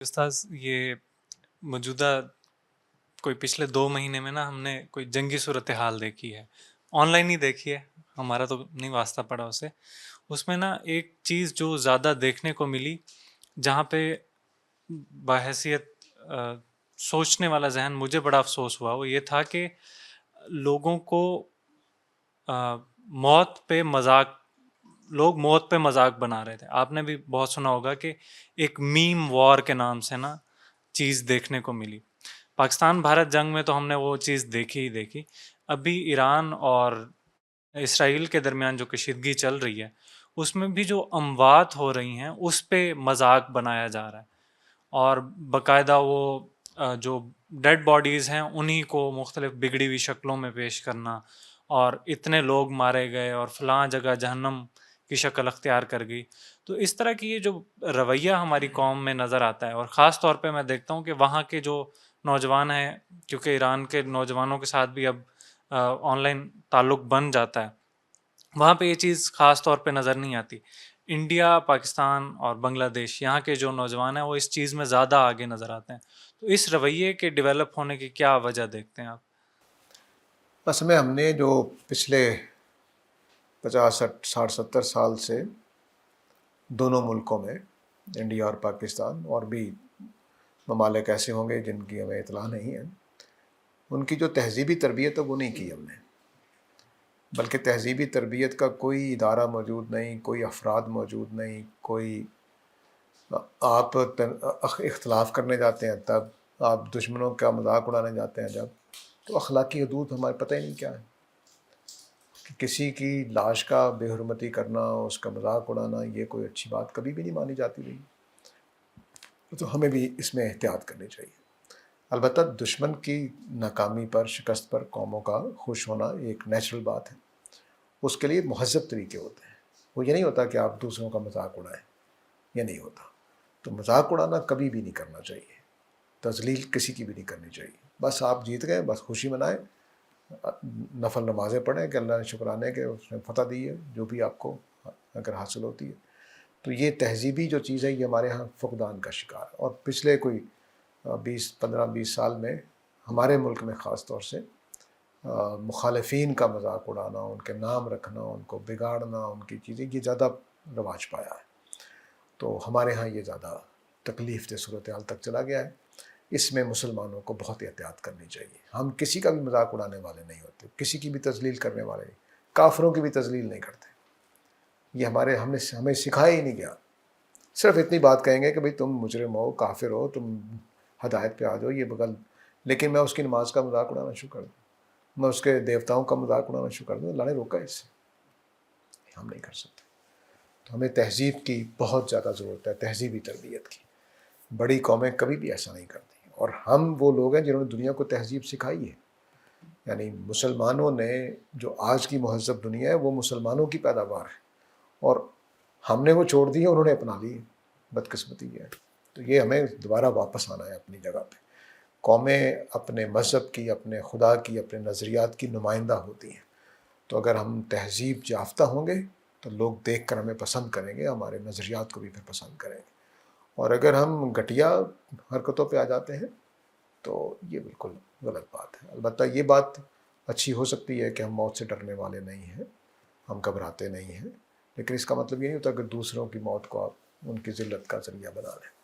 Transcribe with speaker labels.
Speaker 1: استاذ یہ موجودہ کوئی پچھلے 2 مہینے میں نا ہم نے کوئی جنگی صورتحال دیکھی ہے، آن لائن ہی دیکھی ہے، ہمارا تو نہیں واسطہ پڑا اسے. اس میں نا ایک چیز جو زیادہ دیکھنے کو ملی، جہاں پہ بحیثیت سوچنے والا ذہن مجھے بڑا افسوس ہوا، وہ یہ تھا کہ لوگوں کو موت پہ مذاق لوگ موت پہ مذاق بنا رہے تھے. آپ نے بھی بہت سنا ہوگا کہ ایک میم وار کے نام سے نا چیز دیکھنے کو ملی. پاکستان بھارت جنگ میں تو ہم نے وہ چیز دیکھی ہی دیکھی. ابھی ایران اور اسرائیل کے درمیان جو کشیدگی چل رہی ہے، اس میں بھی جو اموات ہو رہی ہیں اس پہ مذاق بنایا جا رہا ہے، اور باقاعدہ وہ جو ڈیڈ باڈیز ہیں انہی کو مختلف بگڑی ہوئی شکلوں میں پیش کرنا، اور اتنے لوگ مارے گئے اور فلاں جگہ جہنم کی شکل اختیار کر گئی. تو اس طرح کی یہ جو رویہ ہماری قوم میں نظر آتا ہے، اور خاص طور پہ میں دیکھتا ہوں کہ وہاں کے جو نوجوان ہیں، کیونکہ ایران کے نوجوانوں کے ساتھ بھی اب آن لائن تعلق بن جاتا ہے، وہاں پہ یہ چیز خاص طور پہ نظر نہیں آتی. انڈیا، پاکستان اور بنگلہ دیش، یہاں کے جو نوجوان ہیں وہ اس چیز میں زیادہ آگے نظر آتے ہیں. تو اس رویے کے ڈیولپ ہونے کی کیا وجہ دیکھتے ہیں آپ؟
Speaker 2: اصل میں ہم نے جو پچھلے 50 60 70 سال سے دونوں ملکوں میں، انڈیا اور پاکستان، اور بھی ممالک ایسے ہوں گے جن کی ہمیں اطلاع نہیں ہے، ان کی جو تہذیبی تربیت ہے وہ نہیں کی ہم نے. بلکہ تہذیبی تربیت کا کوئی ادارہ موجود نہیں، کوئی افراد موجود نہیں، کوئی آپ اختلاف کرنے جاتے ہیں تب، آپ دشمنوں کا مذاق اڑانے جاتے ہیں جب، تو اخلاقی حدود ہمارے پتہ ہی نہیں کیا ہے. کہ کسی کی لاش کا بے حرمتی کرنا، اس کا مذاق اڑانا، یہ کوئی اچھی بات کبھی بھی نہیں مانی جاتی رہی. تو ہمیں بھی اس میں احتیاط کرنی چاہیے. البتہ دشمن کی ناکامی پر، شکست پر قوموں کا خوش ہونا ایک نیچرل بات ہے. اس کے لیے مہذب طریقے ہوتے ہیں. وہ یہ نہیں ہوتا کہ آپ دوسروں کا مذاق اڑائیں، یہ نہیں ہوتا. تو مذاق اڑانا کبھی بھی نہیں کرنا چاہیے، تذلیل کسی کی بھی نہیں کرنی چاہیے. بس آپ جیت گئے، بس خوشی منائیں، نفل نمازیں پڑھیں کہ اللہ نے شکرانے کہ اس نے فتح دی ہے جو بھی آپ کو اگر حاصل ہوتی ہے. تو یہ تہذیبی جو چیز ہے یہ ہمارے ہاں فقدان کا شکار ہے. اور پچھلے کوئی 15 20 سال میں ہمارے ملک میں خاص طور سے مخالفین کا مذاق اڑانا، ان کے نام رکھنا، ان کو بگاڑنا، ان کی چیزیں، یہ زیادہ رواج پایا ہے. تو ہمارے ہاں یہ زیادہ تکلیف دہ صورتحال تک چلا گیا ہے. اس میں مسلمانوں کو بہت احتیاط کرنی چاہیے. ہم کسی کا بھی مذاق اڑانے والے نہیں ہوتے، کسی کی بھی تذلیل کرنے والے نہیں، کافروں کی بھی تذلیل نہیں کرتے. یہ ہمیں سکھایا ہی نہیں گیا. صرف اتنی بات کہیں گے کہ بھئی تم مجرم ہو، کافر ہو، تم ہدایت پہ آ جاؤ، یہ بغل، لیکن میں اس کی نماز کا مذاق اڑانا شروع کر دوں، میں اس کے دیوتاؤں کا مذاق اڑانا شروع کر دوں، اللہ نے روکا اس سے. ہم نہیں کر سکتے. تو ہمیں تہذیب کی بہت زیادہ ضرورت ہے، تہذیبی تربیت کی. بڑی قومیں کبھی بھی ایسا نہیں کرتی، اور ہم وہ لوگ ہیں جنہوں نے دنیا کو تہذیب سکھائی ہے. یعنی مسلمانوں نے، جو آج کی مہذب دنیا ہے وہ مسلمانوں کی پیداوار ہے، اور ہم نے وہ چھوڑ دی ہے، انہوں نے اپنا لی. بدقسمتی یہ ہے. تو یہ ہمیں دوبارہ واپس آنا ہے اپنی جگہ پہ. قومیں اپنے مذہب کی، اپنے خدا کی، اپنے نظریات کی نمائندہ ہوتی ہیں. تو اگر ہم تہذیب یافتہ ہوں گے تو لوگ دیکھ کر ہمیں پسند کریں گے، ہمارے نظریات کو بھی پھر پسند کریں گے. اور اگر ہم گھٹیا حرکتوں پہ آ جاتے ہیں تو یہ بالکل غلط بات ہے. البتہ یہ بات اچھی ہو سکتی ہے کہ ہم موت سے ڈرنے والے نہیں ہیں، ہم گھبراتے نہیں ہیں، لیکن اس کا مطلب یہ نہیں ہوتا کہ دوسروں کی موت کو آپ ان کی ذلت کا ذریعہ بنا لیں.